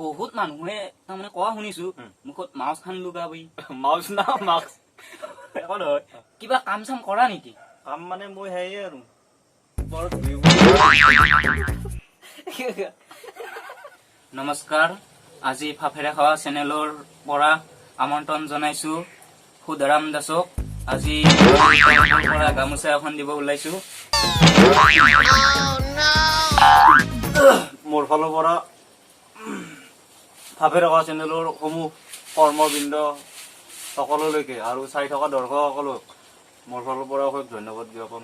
বহুত মানুহে তাৰমানে কোৱা শুনিছো মুখত মাউচ খান লুকাবি মাউচ না মাস্ক একো নহয় কিবা কাম চাম কৰা নেকি কাম মানে মই হেয়ে আৰু ওপৰত নমস্কাৰ আজি ফাফেৰা খাৱা চেনেলৰ পৰা আমন্ত্ৰণ জনাইছো সুধৰাম দাসক আজি পৰা গামোচা এখন দিব ওলাইছো মোৰ ফালৰ পৰা ফাফেৰা খাৱা চেনেলৰ সমূহ কৰ্মবৃন্দ সকলোলৈকে আৰু চাই থকা দৰ্শকসকলক মোৰ ফালৰ পৰা অশেষ ধন্যবাদ জ্ঞাপন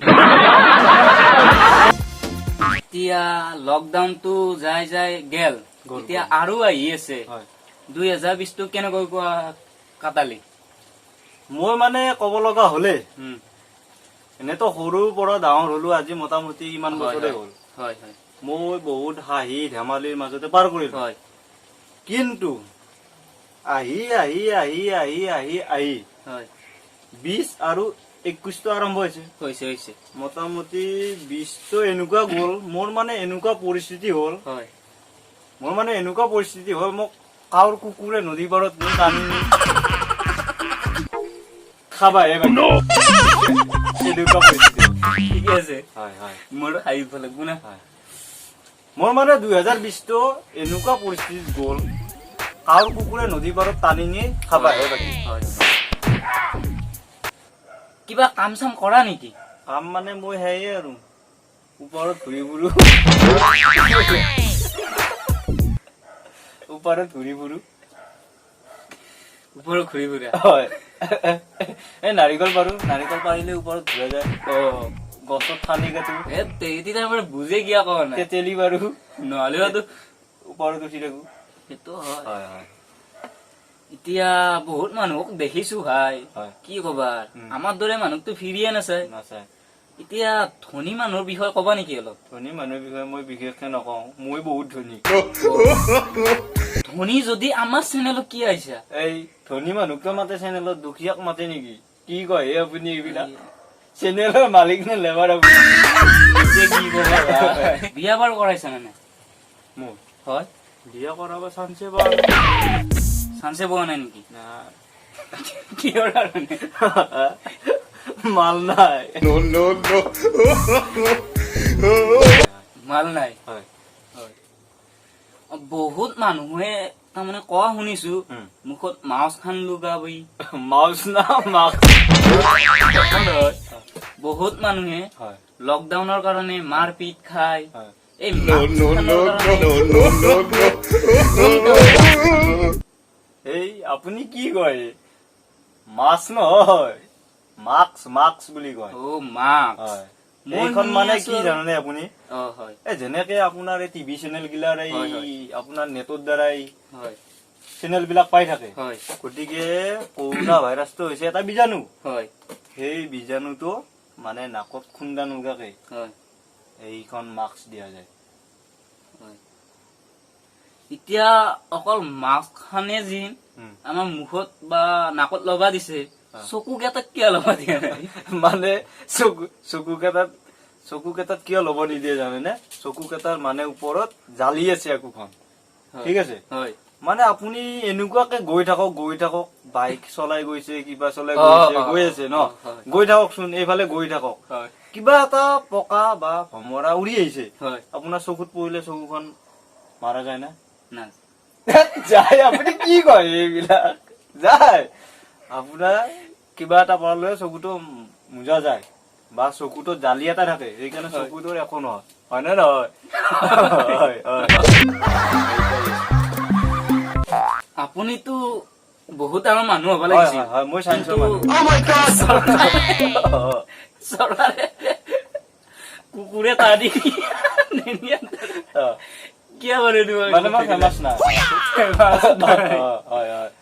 এতিয়া লকডাউনটো যাই যাই গেল এতিয়া আৰু আহি আছে 2020 টো কেনেকৈ কাটালি মই মানে ক'ব লগা হলে এনেতো সৰুৰ পৰা ডাঙৰ হলো আজি মোটামুটি ইমান বছৰে হ'ল মই বহুত হাঁহি ধেমালিৰ মাজতে পাৰ কৰিলো কিন্তু আহি 20 আৰু 21 আৰম্ভ হৈছে মোটামুটি 20 তো এনেকুৱা গ'ল মোৰ মানে এনেকুৱা পৰিস্থিতি হ'ল মোক কাউৰ কুকুৰে নদী পাৰত নি টানি নি খাবা এনেকুৱা পৰিস্থিতি ঠিক আছে মোৰ হাঁহি ভাল গুণা মোৰ মানে 2020 তো এনেকুৱা পৰিস্থিতিত গ'ল কাউৰ কুকুৰে নদী পাৰত টানি নি খাবা কিবা কাম চাম কৰা নেকি কাম মানে মই হেয়ে আৰু ওপৰত ঘূৰি ফুৰো হয় এই নাৰিকল পাৰিলে ওপৰত ঘূৰা যায় গছত ঠানি কাটো বুজে কিয় কোৱা নাই তেতেলি বাৰু নহলেও ওপৰত উঠি থাকো সেইটো হয় এতিয়া বহুত মানুহক দেখিছো ভাই কি কবা আমাৰ দৰে মানুহকতো ফিৰিয়ে নাচায় এতিয়া ধনী মানুহৰ বিষয়ে কবা নেকি অলপ ধনী মানুহৰ বিষয়ে মই বিশেষকে নকওঁ মই বহুত ধনী ধনী যদি আমাৰ চেনেলত কি আহিছা এই ধনী মানুহকতো মাতে চেনেলত দুখীয়াক মাতে নেকি কি কয় আপুনি এইবিলাক চেনেলৰ মালিক নে লেবাৰ আপুনি কি কবা বিয়া বাৰু কৰাইছা নে নাই মোক হয় বিয়া কৰাব চান্সে পোৱা নাই নেকি না কিহৰ কাৰণে মাল নাই মাল নাই হয় বহুত মানুহে তাৰমানে কোৱা শুনিছো মুখত মাউচ খান লুকাবি মাউচ না মাস্ক বহুত মানুহে লকডাউনৰ কাৰণে মাৰপিট খায় এই আপুনি কি কয় মাছ নহয় মাস্ক বুলি কয় এইখন মানে কি জানে আপুনি যেনেকে আপোনাৰ এই টিভি চেনেল গিলাৰ আপোনাৰ নেটৰ দ্বাৰাই চেনেল বিলাক পাই থাকে গতিকে কৰোনা ভাইৰাছটো হৈছে এটা বীজাণু সেই বীজাণুটো মানে নাকত খুন্দা নোগাকে এইখন মাস্ক দিয়া যায় এতিয়া অকল মাস্ক খানে যি আমাৰ মুখত বা নাকত লবা দিছে চকু কেইটাত কিয় লবা দিয়া নাই মানে চকু কেইটাত কিয় লব নিদিয়ে জানেনে চকু কেইটাৰ মানে ওপৰত জালি আছে একোখন ঠিক আছে মানে আপুনি এনেকুৱাকে গৈ থাকক বাইক চলাই গৈছে কিবা চলাই গৈ আছে ন গৈ থাককচোন এইফালে গৈ থাকক কিবা এটা পকা বা ভমৰা উৰি আহিছে আপোনাৰ চকুত পৰিলে চকুখন মাৰা যায় না যায় আপুনি কি কয় এইবিলাক যায় আপোনাৰ কিবা এটা পৰালে চকুটো মোজা যায় বা চকুটো জালি এটা থাকে সেইকাৰণে চকুটোৰ একো নহয় হয় নে নহয় আপুনিতো বহুত ডাঙৰ মানুহ হব লাগিছিল মই চাইন্সৰ মানুহ চৰকাৰে কুকুৰে তাৰি কিয় মানে মই ফেমাছ নাই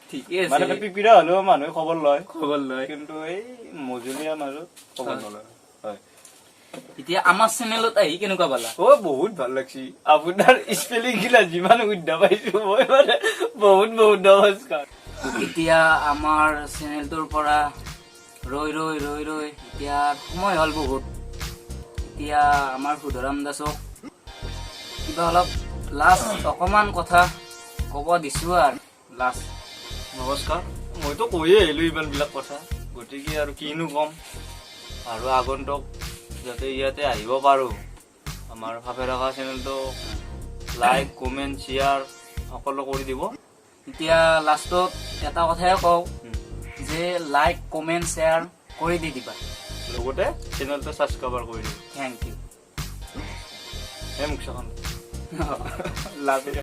ঠিকে আছে পিপিৰা হলেও মানুহে খবৰ লয় কিন্তু এই মজলীয়া মাজত খবৰ নলয় এতিয়া আমাৰ চেনেলত আহি কেনেকুৱা পালা বহুত ভাল লাগছি আপোনাৰ স্পেলিং গিলা যিমান শুদ্ধ পাইছো মই মানে বহুত নমস্কাৰ এতিয়া আমাৰ চেনেলটোৰ পৰা ৰৈ এতিয়া সময় হল বহুত এতিয়া আমাৰ সুধৰাম দাসক কিবা অলপ লাষ্ট অকমান কথা ক'ব দিছো আৰু লাষ্ট নমস্কাৰ মইতো কৈয়ে আহিলো ইমান বিলাক কথা গতিকে আৰু কিনো কম আৰু আগন্তুক যাতে ইয়াতে আহিব পাৰো আমাৰ ফাফে থকা চেনেলটো লাইক কমেণ্ট শ্বেয়াৰ সকলো কৰি দিব এতিয়া লাষ্টত এটা কথাই কওঁ যে লাইক কমেণ্ট শ্বেয়াৰ কৰি দি দিবা লগতে চেনেলটো ছাবস্ক্ৰাইব কৰি দিব থেংক ইউ মুখ চাখন লাভ